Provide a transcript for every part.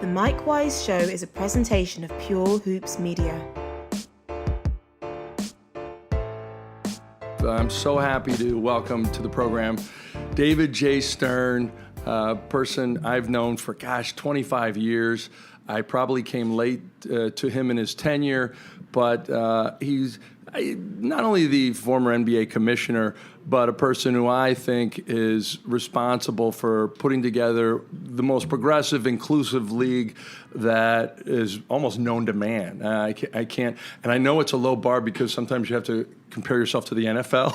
The Mike Wise Show is a presentation of Pure Hoops Media. I'm so happy to welcome to the program David J. Stern, a person I've known for, 25 years. I probably came late to him in his tenure, but he's not only the former NBA commissioner, but a person who I think is responsible for putting together the most progressive, inclusive league that is almost known to man. I can't, and I know it's a low bar because sometimes you have to compare yourself to the NFL.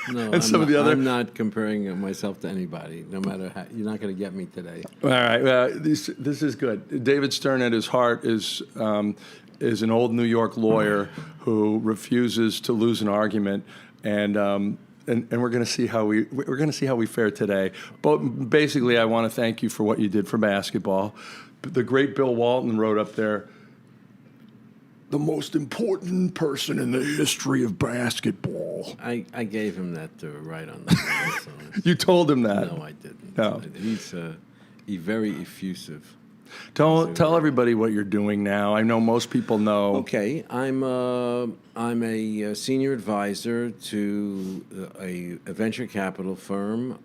No, and I'm not comparing myself to anybody, no matter how. You're not going to get me today. All right, this is good. David Stern at his heart is an old New York lawyer who refuses to lose an argument, and we're going to see how we fare today. But basically, I want to thank you for what you did for basketball. The great Bill Walton wrote up there, the most important person in the history of basketball. I gave him that to write on that. So you told him that? No, I didn't. No. He's very effusive. Tell everybody what you're doing now. I know most people know. Okay, I'm a senior advisor to a venture capital firm,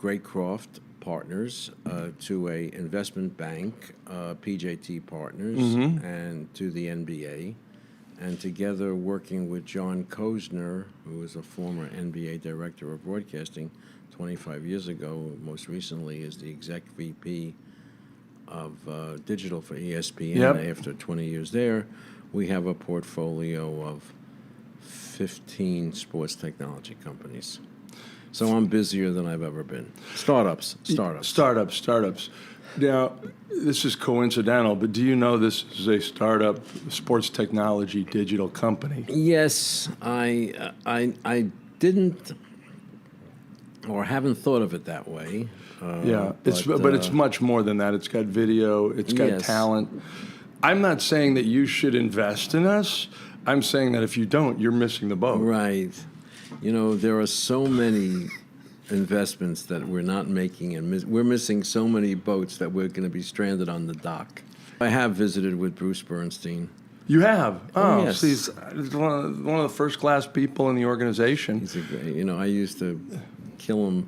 Graycroft Partners, to a investment bank, PJT Partners, and to the NBA. And together, working with John Kozner, who was a former NBA director of broadcasting 25 years ago, most recently is the exec VP of digital for ESPN. Yep. After 20 years there, we have a portfolio of 15 sports technology companies. So I'm busier than I've ever been. Startups. Now, this is coincidental, but do you know this is a startup sports technology digital company? Yes, I didn't or haven't thought of it that way. But it's much more than that. It's got video. It's got talent. I'm not saying that you should invest in us. I'm saying that if you don't, you're missing the boat. Right. You know, there are so many investments that we're not making, and we're missing so many boats that we're going to be stranded on the dock. I have visited with Bruce Bernstein. You have? Oh, yes. So he's one of the first-class people in the organization. He's I used to kill him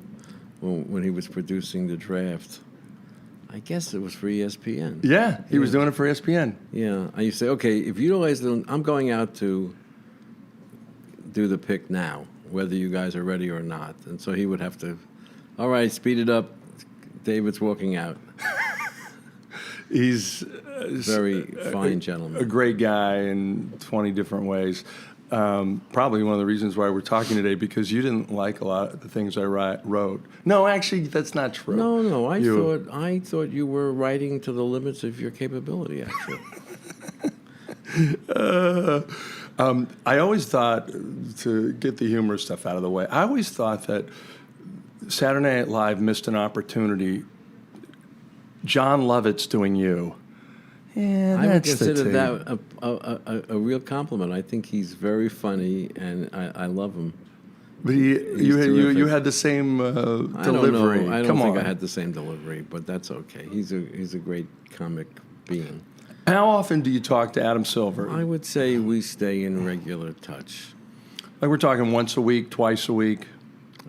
when he was producing the draft. I guess it was for ESPN. Yeah, he was doing it for ESPN. Yeah, I used to say, okay, if you guys don't, I'm going out to do the pick now, whether you guys are ready or not. And so he would have to, all right, speed it up. David's walking out. He's very fine gentleman. A great guy in 20 different ways. Probably one of the reasons why we're talking today, because you didn't like a lot of the things I wrote. No, actually, that's not true. No, I thought you were writing to the limits of your capability, actually. I always thought, to get the humor stuff out of the way, I always thought that Saturday Night Live missed an opportunity. John Lovett's doing you. Yeah, I would consider that a real compliment. I think he's very funny, and I love him. But you had the same delivery. I don't think I had the same delivery, but that's okay. He's a great comic being. How often do you talk to Adam Silver? I would say we stay in regular touch. Like we're talking once a week, twice a week?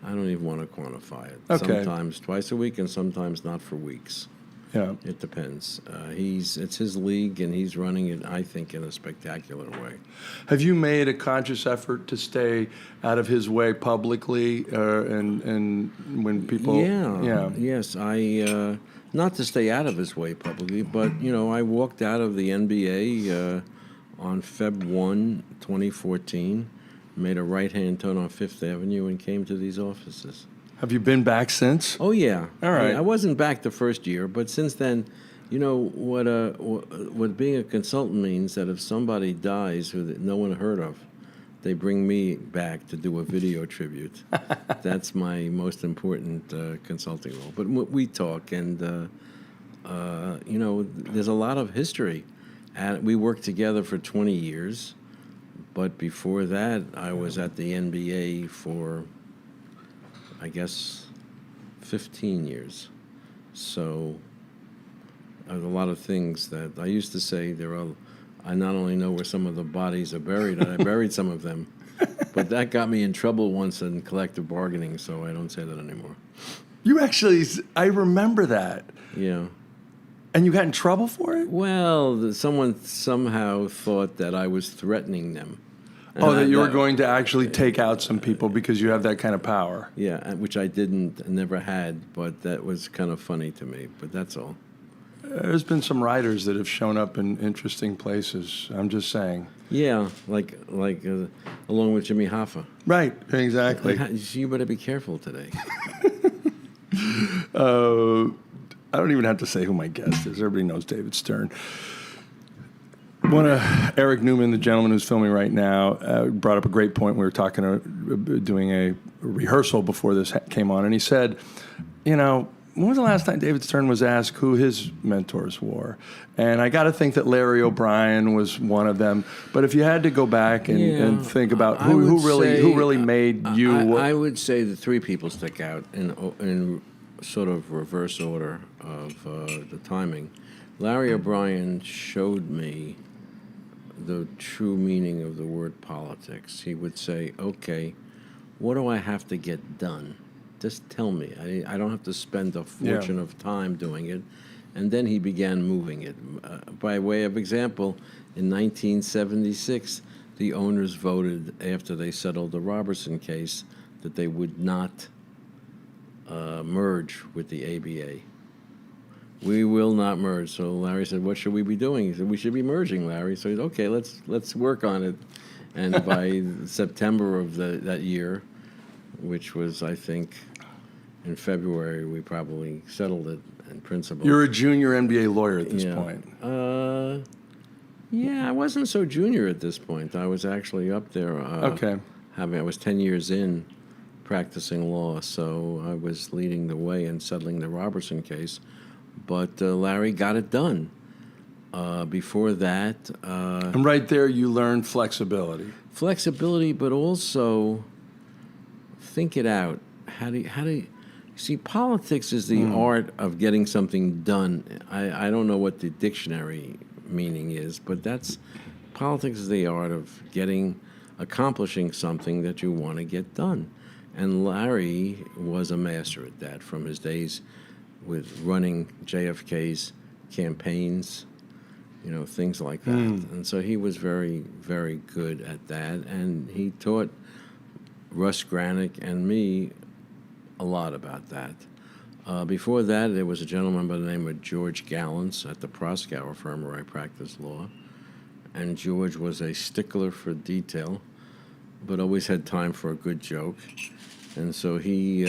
I don't even want to quantify it. Okay. Sometimes twice a week and sometimes not for weeks. Yeah. It depends. It's his league, and he's running it, I think, in a spectacular way. Have you made a conscious effort to stay out of his way publicly, and when people? Yes. I not to stay out of his way publicly, but I walked out of the NBA on Feb 1, 2014, made a right-hand turn on Fifth Avenue, and came to these offices. Have you been back since? Oh, yeah. All right. I wasn't back the first year, but since then, what being a consultant means that if somebody dies who no one heard of, they bring me back to do a video tribute. That's my most important consulting role. But we talk, and, there's a lot of history. And we worked together for 20 years, but before that, I was at the NBA for, I guess, 15 years. So a lot of things that I used to say. I not only know where some of the bodies are buried, and I buried some of them, but that got me in trouble once in collective bargaining, so I don't say that anymore. You actually, I remember that. Yeah. And you got in trouble for it? Well, someone somehow thought that I was threatening them. Oh, that you were going to actually take out some people because you have that kind of power. Yeah, which I didn't, never had, but that was kind of funny to me, but that's all. There's been some writers that have shown up in interesting places. I'm just saying. Yeah, like along with Jimmy Hoffa. Right, exactly. You better be careful today. I don't even have to say who my guest is. Everybody knows David Stern. Eric Newman, the gentleman who's filming right now, brought up a great point. We were doing a rehearsal before this came on, and he said, when was the last time David Stern was asked who his mentors were? And I got to think that Larry O'Brien was one of them. But if you had to go back and think about who really made you, I would say the three people stick out in sort of reverse order of the timing. Larry O'Brien showed me the true meaning of the word politics. He would say, "Okay, what do I have to get done? Just tell me. I don't have to spend a fortune of time doing it." And then he began moving it. By way of example, in 1976, the owners voted, after they settled the Robertson case, that they would not merge with the ABA. We will not merge. So Larry said, "What should we be doing?" He said, "We should be merging, Larry." So he said, "Okay, let's work on it." And by September of that year, which was, I think, in February, we probably settled it in principle. You're a junior NBA lawyer at this point. Yeah, I wasn't so junior at this point. I was actually up there. Okay. I was 10 years in practicing law, so I was leading the way in settling the Robertson case. But Larry got it done. Before that... and right there, you learned flexibility. Flexibility, but also think it out. How do you see, politics is the art of getting something done. I don't know what the dictionary meaning is, but politics is the art of accomplishing something that you want to get done. And Larry was a master at that from his days with running JFK's campaigns, things like that. And so he was very, very good at that. And he taught Russ Granick and me a lot about that. Before that, there was a gentleman by the name of George Gallants at the Proskauer firm where I practiced law. And George was a stickler for detail, but always had time for a good joke. And so he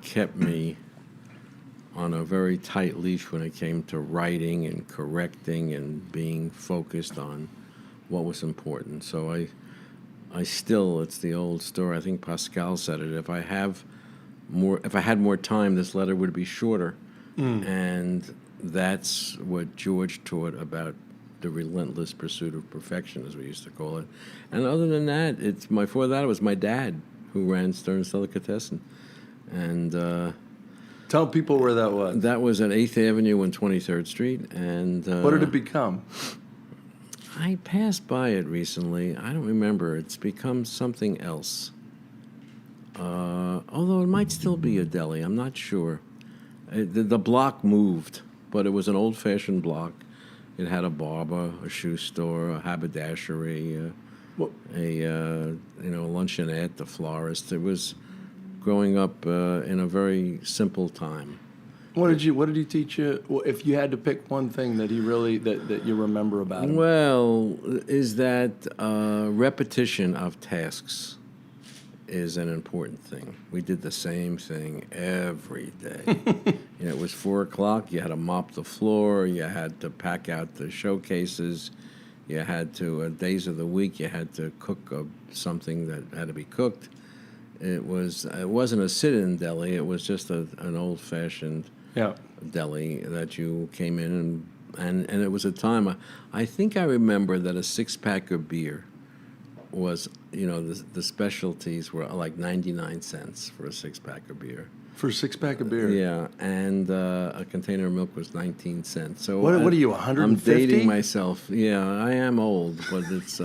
kept me on a very tight leash when it came to writing and correcting and being focused on what was important. So it's the old story. I think Pascal said it. If I had more time, this letter would be shorter. And that's what George taught about the relentless pursuit of perfection, as we used to call it. And other than that, before that, it was my dad who ran Stern's Delicatessen. And tell people where that was. That was at 8th Avenue and 23rd Street. And what did it become? I passed by it recently. I don't remember. It's become something else. Although it might still be a deli. I'm not sure. The block moved, but it was an old-fashioned block. It had a barber, a shoe store, a haberdashery, a luncheonette, a florist. It was growing up in a very simple time. What did he teach you? If you had to pick one thing that he really that you remember about him? Well, is that repetition of tasks is an important thing. We did the same thing every day. It was 4 o'clock. You had to mop the floor. You had to pack out the showcases. You had to days of the week. You had to cook something that had to be cooked. It wasn't a sit-in deli. It was just an old-fashioned deli that you came in and it was a time. I think I remember that a 6-pack of beer was, the specialties were like 99 cents for a 6-pack of beer. For a six-pack of beer. Yeah, and a container of milk was 19 cents. So What are you, 150? I'm dating myself. Yeah, I am old, but it's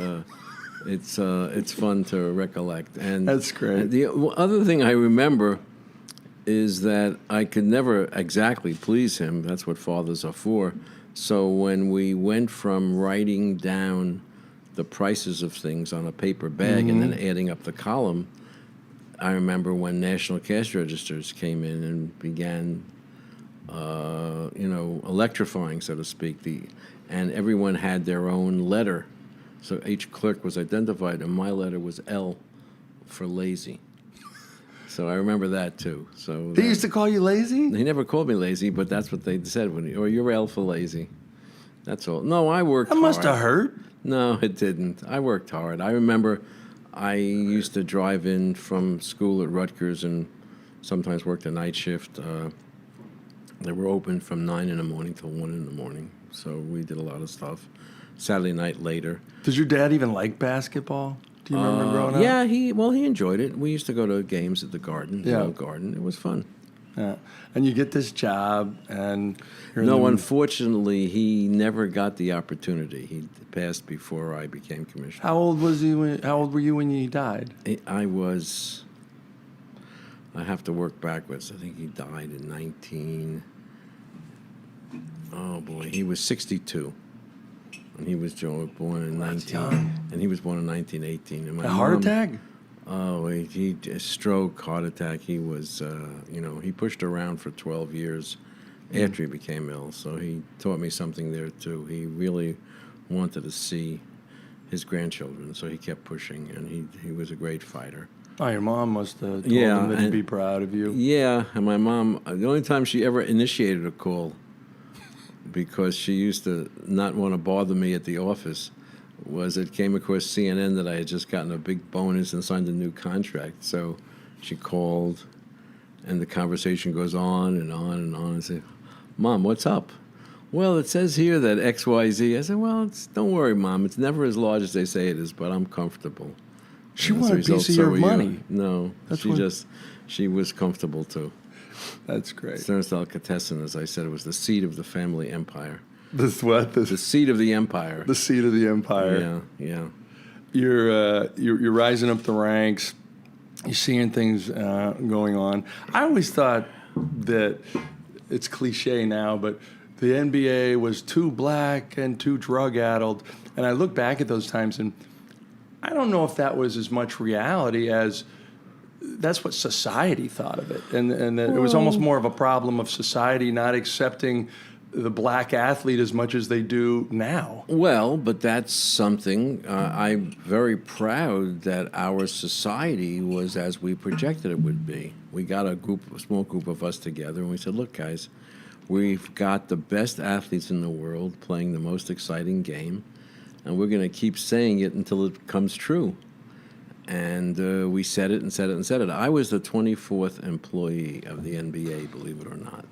fun to recollect. And That's great. And the other thing I remember is that I could never exactly please him. That's what fathers are for. So when we went from writing down the prices of things on a paper bag and then adding up the column, I remember when national cash registers came in and began, electrifying, so to speak, and everyone had their own letter. So each clerk was identified, and my letter was L for lazy. So I remember that, too. So He used to call you lazy? he never called me lazy, but that's what they said, or you're L for lazy. That's all. No, I worked That hard. must have hurt. No, it didn't. I worked hard. I remember I used to drive in from school at Rutgers and sometimes worked a night shift. They were open from 9 in the morning till 1 in the morning. So we did a lot of stuff. Saturday night later. Does your dad even like basketball? Do you remember growing up? Yeah, he enjoyed it. We used to go to games at the Garden, the Yeah. old Garden. It was fun. Yeah. And you get this job, and you're No, unfortunately, he never got the opportunity. He passed before I became commissioner. How old was he? How old were you when he died? I have to work backwards. I think he died in 19. Oh boy, he was 62, and he was born in 19. And he was born in 1918. And my A heart attack? Oh, he stroke, heart attack. He was, he pushed around for 12 years after he became ill. So he taught me something there too. He really wanted to see his grandchildren, so he kept pushing, and he was a great fighter. Oh, your mom must have told Yeah, him that he'd and- be proud of you. Yeah, and my mom, the only time she ever initiated a call, because she used to not want to bother me at the office, was it came across CNN that I had just gotten a big bonus and signed a new contract. So she called, and the conversation goes on and on and on. I say, Mom, what's up? Well, it says here that XYZ. I said, well, don't worry, Mom. It's never as large as they say it is, but I'm comfortable. She And as wanted a result, piece of so your were you. money. No, she was comfortable too. That's great. Stearns Delicatessen, as I said, it was the seat of the family empire. This what? The seat of the empire. The seat of the empire. Yeah. You're rising up the ranks. You're seeing things going on. I always thought that it's cliche now, but the NBA was too black and too drug-addled. And I look back at those times, and I don't know if that was as much reality as that's what society thought of it. And that it was almost more of a problem of society not accepting the black athlete as much as they do now. Well, but that's something I'm very proud that our society was as we projected it would be. We got a small group of us together, and we said, look, guys, we've got the best athletes in the world playing the most exciting game, and we're going to keep saying it until it comes true. And we said it and said it and said it. I was the 24th employee of the NBA, believe it or not.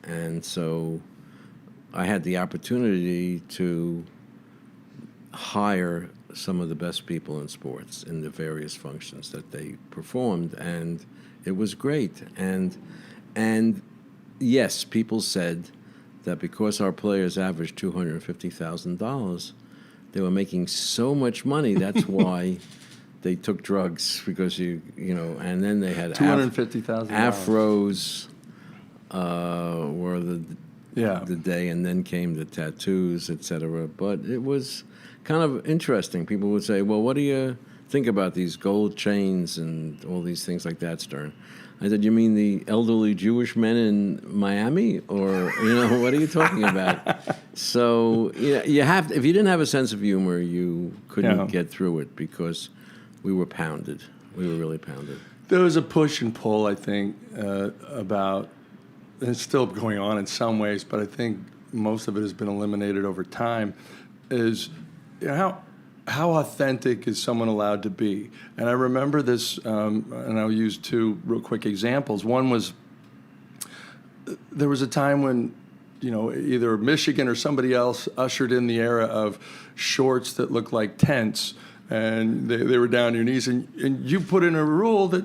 And so I had the opportunity to hire some of the best people in sports in the various functions that they performed, and it was great. And yes, people said that because our players averaged $250,000, they were making so much money. That's why they took drugs, because and then they had $250,000. afros. Were the day, and then came the tattoos, etc. But it was kind of interesting. People would say, well, what do you think about these gold chains and all these things like that, Stern? I said, you mean the elderly Jewish men in Miami? Or, what are you talking about? So, you have, if you didn't have a sense of humor, you couldn't get through it, because we were pounded. We were really pounded. There was a push and pull, I think, about... And it's still going on in some ways, but I think most of it has been eliminated over time, is how authentic is someone allowed to be? And I remember this, and I'll use two real quick examples. One was, there was a time when, either Michigan or somebody else ushered in the era of shorts that looked like tents, and they were down to your knees, and you put in a rule that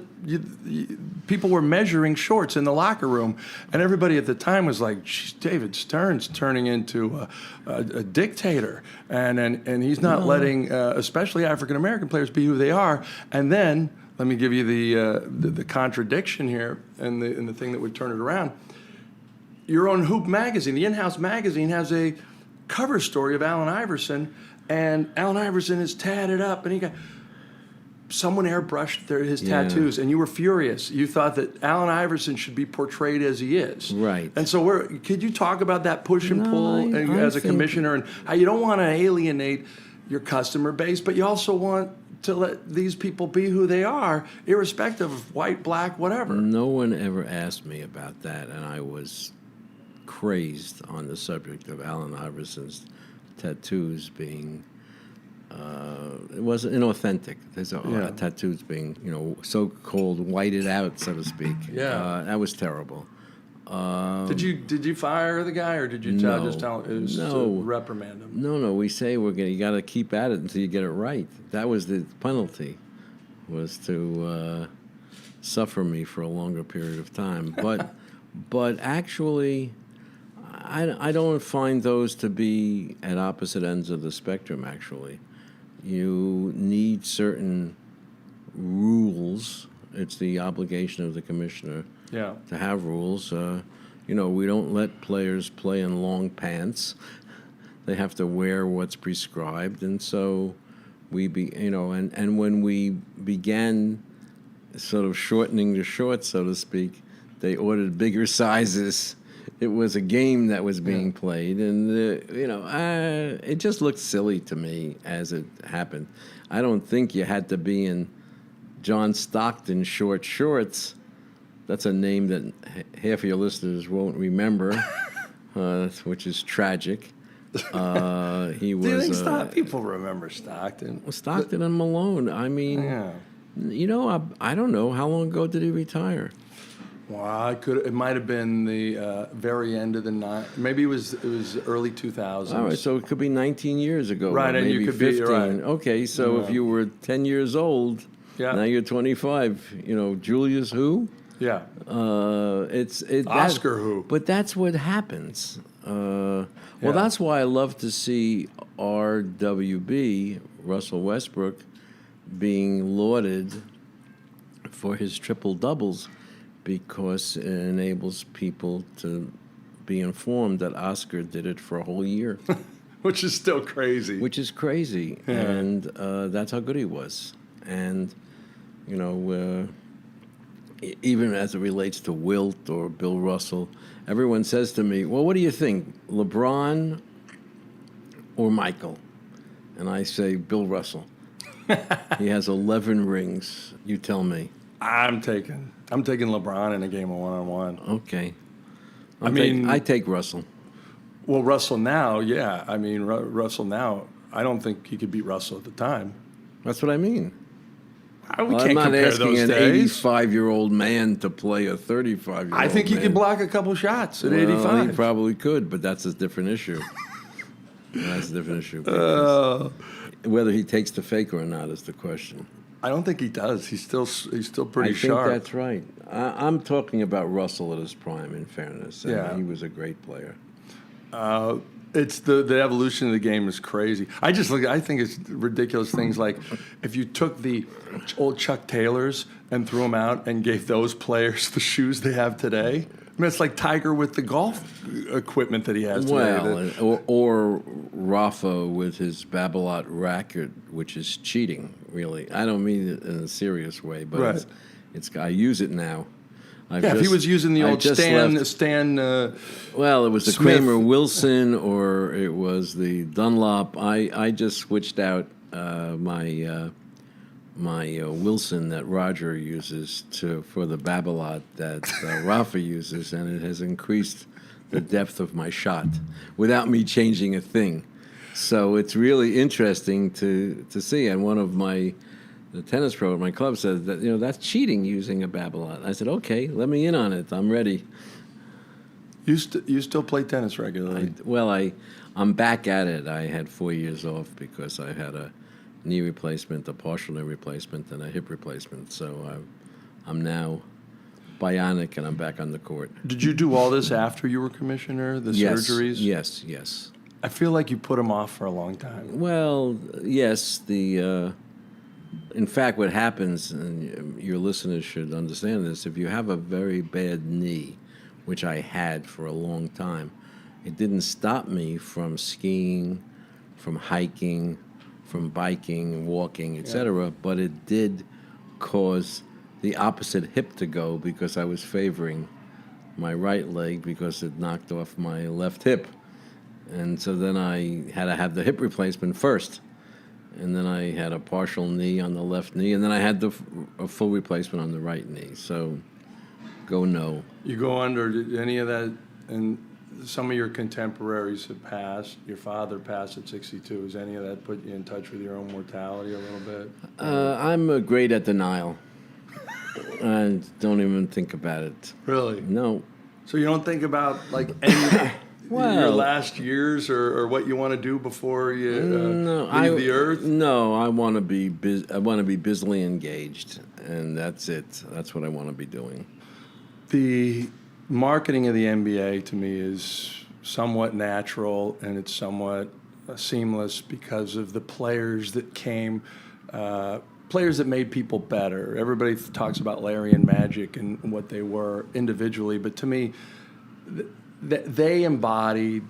people were measuring shorts in the locker room, and everybody at the time was like, David Stern's turning into a dictator, and he's not letting especially African American players be who they are. And then let me give you the contradiction here, and the thing that would turn it around. Your own Hoop magazine, the in-house magazine, has a cover story of Allen Iverson, and Allen Iverson is tatted up, and someone airbrushed his tattoos, and you were furious. You thought that Allen Iverson should be portrayed as he is. Right. And so could you talk about that push and pull as a commissioner, and how you don't want to alienate your customer base, but you also want to let these people be who they are, irrespective of white, black, whatever? No one ever asked me about that, and I was crazed on the subject of Allen Iverson's tattoos being it was inauthentic. There's tattoos being so-called whited out, so to speak. That was terrible. Did you fire the guy, or did you just tell to reprimand him? No. We say you got to keep at it until you get it right. That was the penalty, was to suffer me for a longer period of time. But actually, I don't find those to be at opposite ends of the spectrum, actually. You need certain rules. It's the obligation of the commissioner to have rules. We don't let players play in long pants. They have to wear what's prescribed. And so and when we began sort of shortening the shorts, so to speak, they ordered bigger sizes. It was a game that was being played, and it just looked silly to me as it happened. I don't think you had to be in John Stockton short shorts. That's a name that half of your listeners won't remember, which is tragic. He was. Do you think people remember Stockton? Stockton and Malone. I mean, I don't know, how long ago did he retire? Well, it might have been the very end of the maybe it was early 2000s. All right, so it could be 19 years ago. Right, and maybe you could 15. be right. Okay, so if you were 10 years old, now you're 25. Julius who? Yeah. It's Oscar who? But that's what happens. Well, that's why I love to see RWB, Russell Westbrook, being lauded for his triple doubles, because it enables people to be informed that Oscar did it for a whole year. Which is still crazy. Which is crazy. Yeah. And that's how good he was. And, even as it relates to Wilt or Bill Russell, everyone says to me, well, what do you think, LeBron or Michael? And I say, Bill Russell. He has 11 rings. You tell me. I'm taking LeBron in a game of one-on-one. Okay. I take Russell. Well, Russell now, yeah. I mean, Russell now, I don't think he could beat Russell at the time. That's what I mean. I'm not asking an 85-year-old man to play a 35-year-old man. I think he could block a couple shots at 85. He probably could, but that's a different issue. That's a different issue. Whether he takes the faker or not is the question. I don't think he does. He's still pretty sharp. I think that's right. I'm talking about Russell at his prime, in fairness. And he was a great player. It's the evolution of the game is crazy. I think it's ridiculous things like if you took the old Chuck Taylors and threw them out and gave those players the shoes they have today. I mean, it's like Tiger with the golf equipment that he has today. Well, or Rafa with his Babolat racket, which is cheating, really. I don't mean it in a serious way, but I use it now. If he was using the old Stan well, it was the Smith. Kramer Wilson or it was the Dunlop. I just switched out my Wilson that Roger uses for the Babolat that Rafa uses, and it has increased the depth of my shot without me changing a thing. So it's really interesting to see. And one of the tennis pro at my club said that that's cheating using a Babolat. I said, okay, let me in on it. I'm ready. You still play tennis regularly? I'm back at it. I had 4 years off because I had a knee replacement, a partial knee replacement, and a hip replacement. So I'm now bionic, and I'm back on the court. Did you do all this after you were commissioner, the surgeries? Yes. I feel like you put them off for a long time. Well, yes. In fact, what happens, and your listeners should understand this, if you have a very bad knee, which I had for a long time, it didn't stop me from skiing, from hiking, from biking, walking, etc., but it did cause the opposite hip to go because I was favoring my right leg because it knocked off my left hip. And so then I had to have the hip replacement first. And then I had a partial knee on the left knee, and then I had a full replacement on the right knee. So, go no. You go under, did any of that, and some of your contemporaries have passed. Your father passed at 62. Has any of that put you in touch with your own mortality a little bit? I'm great at denial. I don't even think about it. Really? No. So you don't think about, like, any... Well, your last years or what you want to do before you leave the earth? No, I want to be I want to be busily engaged, and that's it. That's what I want to be doing. The marketing of the NBA to me is somewhat natural, and it's somewhat seamless because of the players that came, players that made people better. Everybody talks about Larry and Magic and what they were individually, but to me, they embodied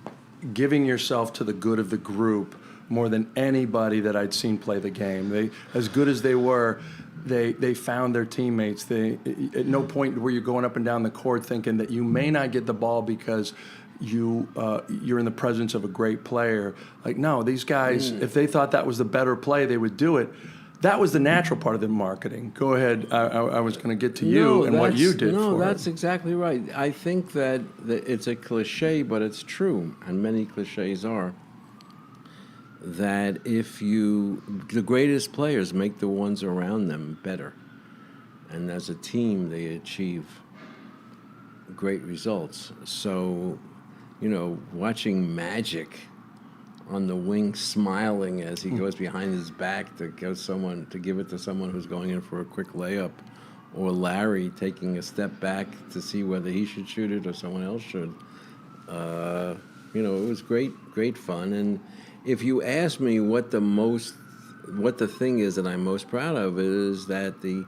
giving yourself to the good of the group more than anybody that I'd seen play the game. They, as good as they were, they found their teammates. They, at no point were you going up and down the court thinking that you may not get the ball because you're in the presence of a great player. Like, no, these guys, if they thought that was the better play, they would do it. That was the natural part of the marketing. Go ahead. I was going to get to you and what you did for it. No, that's exactly right. I think that it's a cliche, but it's true, and many cliches are, that the greatest players make the ones around them better. And as a team, they achieve great results. So, watching Magic on the wing smiling as he goes behind his back to give it to someone who's going in for a quick layup, or Larry taking a step back to see whether he should shoot it or someone else should. It was great fun. And if you ask me what the thing is that I'm most proud of, is that the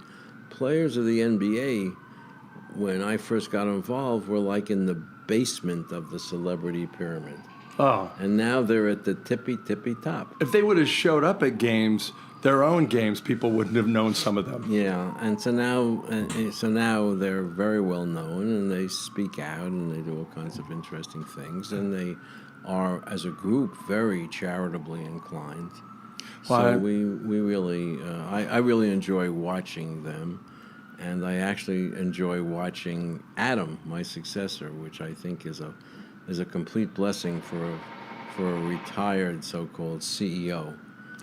players of the NBA, when I first got involved, were like in the basement of the celebrity pyramid. Oh. And now they're at the tippy top. If they would have showed up at games, their own games, people wouldn't have known some of them. Yeah, and so now they're very well known, and they speak out, and they do all kinds of interesting things, and they are, as a group, very charitably inclined. Well, so we really, I really enjoy watching them, and I actually enjoy watching Adam, my successor, which I think is a complete blessing for a retired so-called CEO.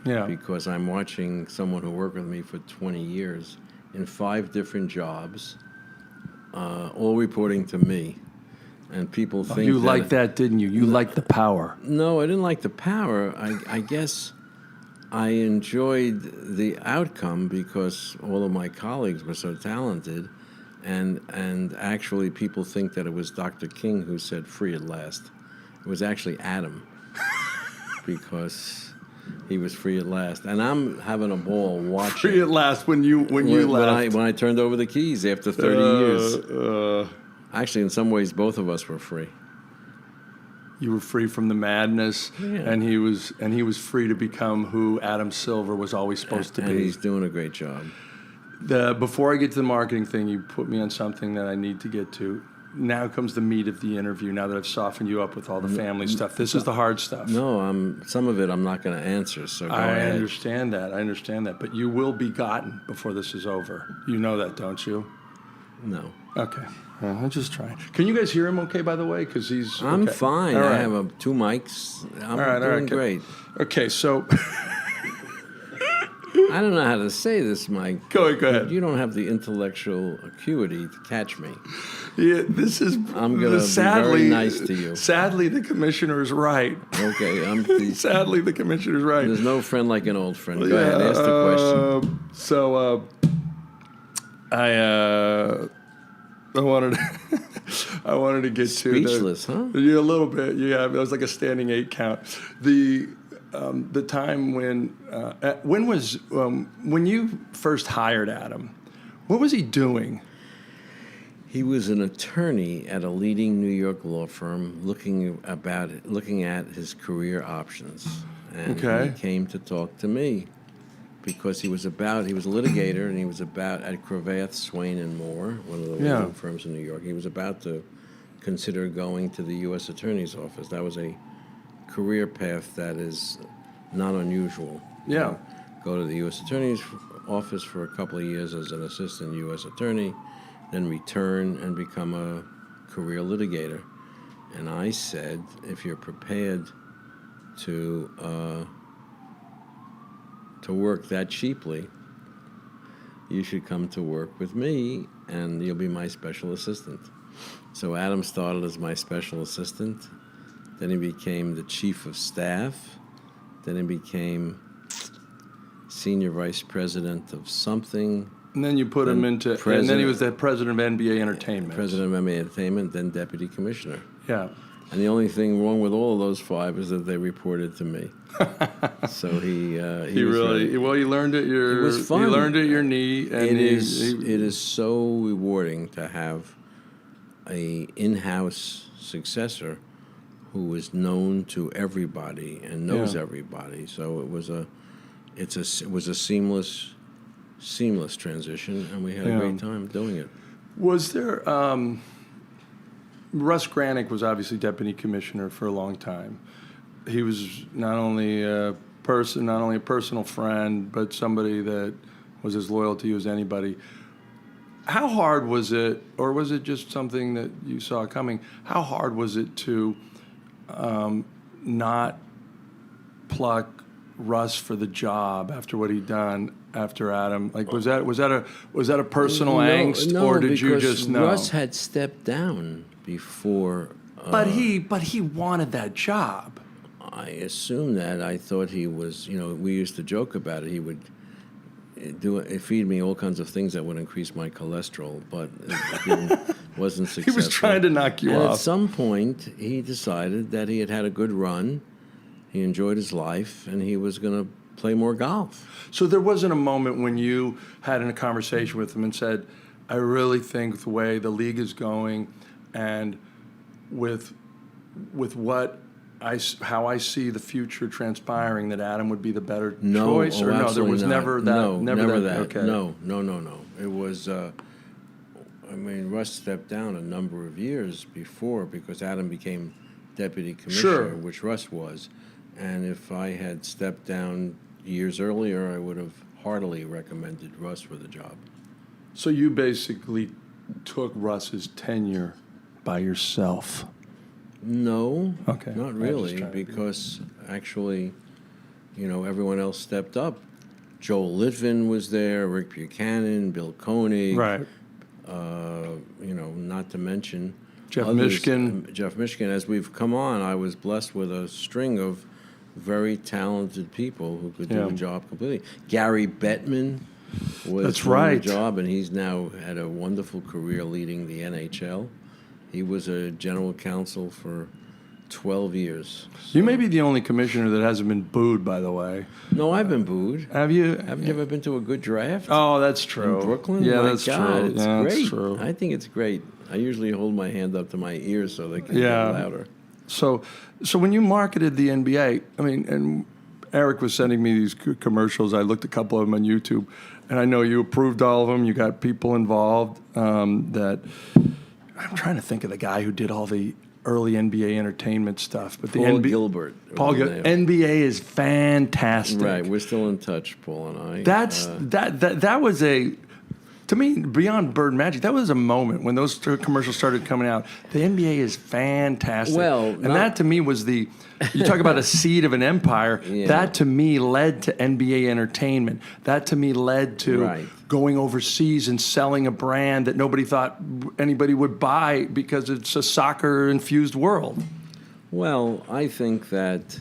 Yeah. Because I'm watching someone who worked with me for 20 years in 5 different jobs, all reporting to me. And people think you liked that, didn't you? You liked the power. No, I didn't like the power. I guess I enjoyed the outcome because all of my colleagues were so talented. And actually, people think that it was Dr. King who said "free at last." It was actually Adam, because he was free at last, and I'm having a ball watching. Free at last when you left. When I turned over the keys after 30 years. Actually, in some ways, both of us were free. You were free from the madness, and he was free to become who Adam Silver was always supposed to be. And he's doing a great job. Before I get to the marketing thing, you put me on something that I need to get to. Now comes the meat of the interview, now that I've softened you up with all the family stuff. This is the hard stuff. No, some of it I'm not going to answer, so go ahead. I understand that. But you will be gotten before this is over. You know that, don't you? No. Okay. I'm just trying. Can you guys hear him okay, by the way? Because he's... I'm okay. fine. Right. I have 2 mics. I'm doing great. Okay, so... I don't know how to say this, Mike. Go ahead. You don't have the intellectual acuity to catch me. Yeah, this is. I'm gonna be very nice to you. Sadly, the commissioner is right. Okay, Sadly, the commissioner is right. there's no friend like an old friend. Go ahead, ask the question. I wanted I wanted to get Speechless, huh? Yeah, a little bit. Yeah, it was like a standing 8 count. The time when you first hired Adam, what was he doing? He was an attorney at a leading New York law firm, looking at his career options, and Okay. he came to talk to me because he was a litigator, and he was at Cravath, Swaine and Moore, one of the leading firms in New York. He was about to consider going to the U.S. Attorney's Office. That was a career path that is not unusual. Yeah. Go to the U.S. Attorney's Office for a couple of years as an assistant U.S. attorney, then return and become a career litigator. And I said, if you're prepared to work that cheaply, you should come to work with me, and you'll be my special assistant. So Adam started as my special assistant. Then he became the chief of staff. Then he became senior vice president of something. And then you put him into, and then he was the president of NBA Entertainment. President of NBA Entertainment, then deputy commissioner. Yeah. And the only thing wrong with all of those 5 is that they reported to me. So he really well. You learned at your. It was fun. You learned at your knee, and it is so rewarding to have a in-house successor who is known to everybody and knows everybody. So it was a seamless transition, and we had a great time doing it. Was there? Russ Granick was obviously deputy commissioner for a long time. He was not only a personal friend, but somebody that was as loyal to you as anybody. How hard was it, or was it just something that you saw coming? How hard was it to not pluck Russ for the job after what he'd done after Adam? Like, was that a personal angst, or did you just know? Russ had stepped down before. But he wanted that job. I assume that. I thought he was. We used to joke about it. He would feed me all kinds of things that would increase my cholesterol, but it wasn't successful. He was trying to knock you off. At some point, he decided that he had a good run. He enjoyed his life, and he was going to play more golf. So there wasn't a moment when you had a conversation with him and said, I really think the way the league is going and with how I see the future transpiring, that Adam would be the better choice? Or no, there was not. never that? Never that. Okay. No. It was, Russ stepped down a number of years before because Adam became deputy commissioner, which Russ was. And if I had stepped down years earlier, I would have heartily recommended Russ for the job. So you basically took Russ's tenure by yourself? No, okay, not really, because actually, everyone else stepped up. Joel Litvin was there, Rick Buchanan, Bill Koenig, right? Not to mention Jeff others. Mishkin. Jeff Mishkin. As we've come on, I was blessed with a string of very talented people who could do the job completely. Gary Bettman was doing the job, and he's now had a wonderful career leading the NHL. He was a general counsel for 12 years. So. You may be the only commissioner that hasn't been booed, by the way. No, I've been booed. Have you? Have you ever been to a good draft? Oh, that's true. In Brooklyn? Yeah, My that's God, true. It's yeah, great. That's true. I think it's great. I usually hold my hand up to my ears so they can get louder. So when you marketed the NBA, and Eric was sending me these commercials. I looked a couple of them on YouTube, and I know you approved all of them. You got people involved that... I'm trying to think of the guy who did all the early NBA entertainment stuff. But Paul Gilbert. NBA is fantastic. Right, we're still in touch, Paul and I. That was to to me, beyond Bird Magic, that was a moment when those commercials started coming out. The NBA is fantastic. Well, and that to me was you talk about a seed of an empire. Yeah. That to me led to NBA entertainment. That to me led to going overseas and selling a brand that nobody thought anybody would buy because it's a soccer-infused world. Well, I think that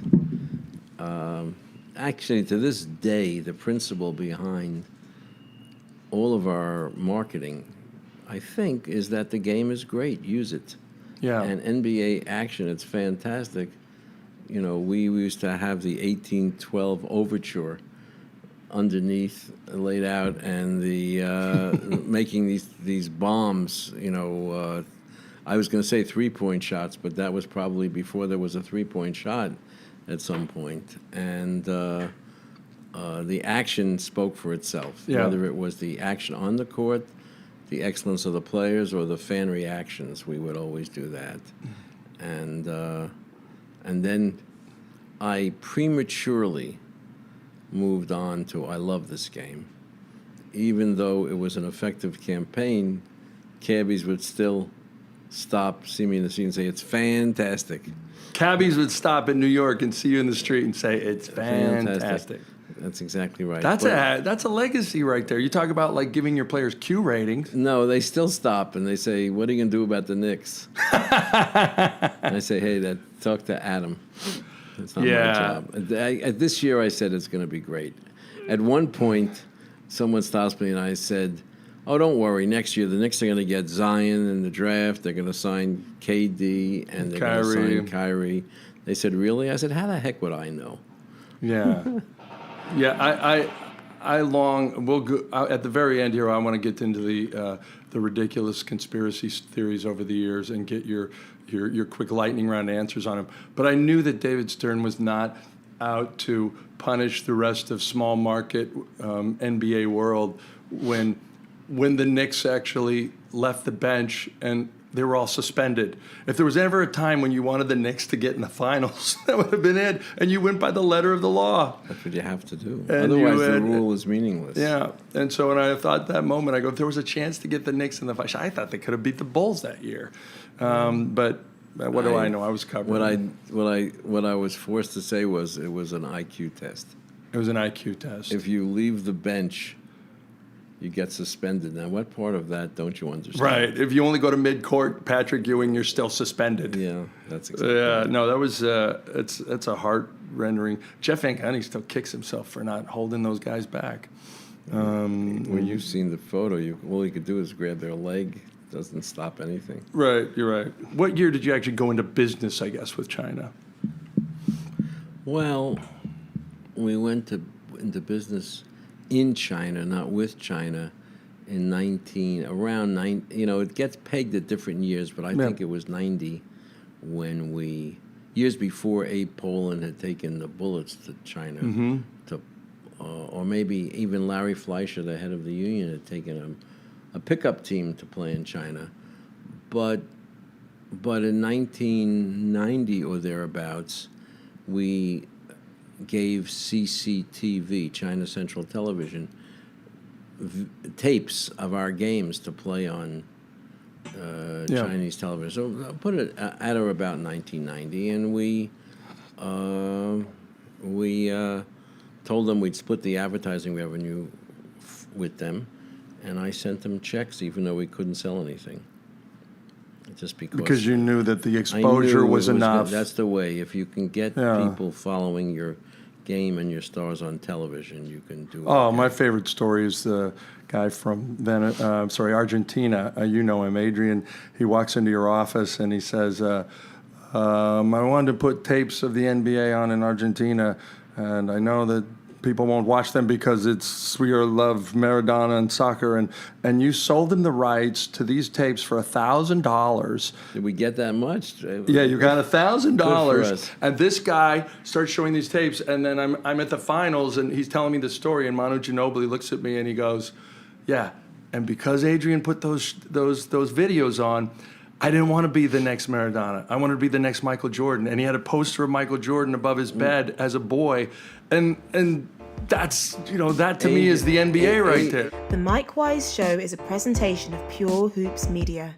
actually to this day, the principle behind all of our marketing, I think, is that the game is great. Use it. Yeah. And NBA action, it's fantastic. You know, we used to have the 1812 overture underneath laid out, and the making these bombs. You know, I was going to say 3-point shots, but that was probably before there was a 3-point shot at some point. And the action spoke for itself, whether it was the action on the court, the excellence of the players, or the fan reactions. We would always do that. And then I prematurely moved on to I love this game. Even though it was an effective campaign, cabbies would still stop, see me in the street, and say, it's fantastic. Cabbies would stop in New York and see you in the street and say, it's fantastic. That's exactly right. That's a legacy right there. You talk about like giving your players Q ratings. No, they still stop and they say, what are you going to do about the Knicks? And I say, hey, talk to Adam. That's not my job. This year I said it's going to be great. At one point, someone stops me and I said, oh, don't worry. Next year, the Knicks are going to get Zion in the draft. They're going to sign KD and they're going to sign Kyrie. They said, really? I said, how the heck would I know? Yeah. Yeah, we'll go, at the very end here, I want to get into the ridiculous conspiracy theories over the years and get your quick lightning round answers on them. But I knew that David Stern was not out to punish the rest of small market NBA world when the Knicks actually left the bench and they were all suspended. If there was ever a time when you wanted the Knicks to get in the finals, that would have been it. And you went by the letter of the law. That's what you have to do. And otherwise, the rule is meaningless. Yeah. And so when I thought that moment, I go, if there was a chance to get the Knicks in the finals, I thought they could have beat the Bulls that year. But what do I know? I was covering. What I was forced to say was it was an IQ test. It was an IQ test. If you leave the bench, you get suspended. Now, what part of that don't you understand? Right. If you only go to mid-court, Patrick Ewing, you're still suspended. Yeah, that's exactly right. No, that was it's a heart-rendering. Jeff Van Gundy still kicks himself for not holding those guys back. When you've seen the photo, all you could do is grab their leg. Doesn't stop anything. Right, you're right. What year did you actually go into business, I guess, with China? Well, we went into business in China, not with China, in around 90. You know, it gets pegged at different years, but I think it was 90 when years before Abe Poland had taken the bullets to China, or maybe even Larry Fleischer, the head of the union, had taken a pickup team to play in China. But in 1990 or thereabouts, we gave CCTV, China Central Television, tapes of our games to play on Chinese television. So put it at or about 1990, and we told them we'd split the advertising revenue with them, and I sent them checks even though we couldn't sell anything. Just because you knew that the exposure was enough. That's the way. If you can get people following your game and your stars on television, you can do it. Oh, my favorite story is the guy from Argentina. You know him, Adrian. He walks into your office and he says, I wanted to put tapes of the NBA on in Argentina, and I know that people won't watch them because we love Maradona and soccer, and you sold him the rights to these tapes for $1,000. Did we get that much? Yeah, you got $1,000. us. And this guy starts showing these tapes, and then I'm at the finals, and he's telling me the story, and Manu Ginobili looks at me and he goes, yeah, and because Adrian put those videos on, I didn't want to be the next Maradona. I wanted to be the next Michael Jordan. And he had a poster of Michael Jordan above his bed as a boy. And That's, that to me is the NBA right there. The Mike Wise Show is a presentation of Pure Hoops Media.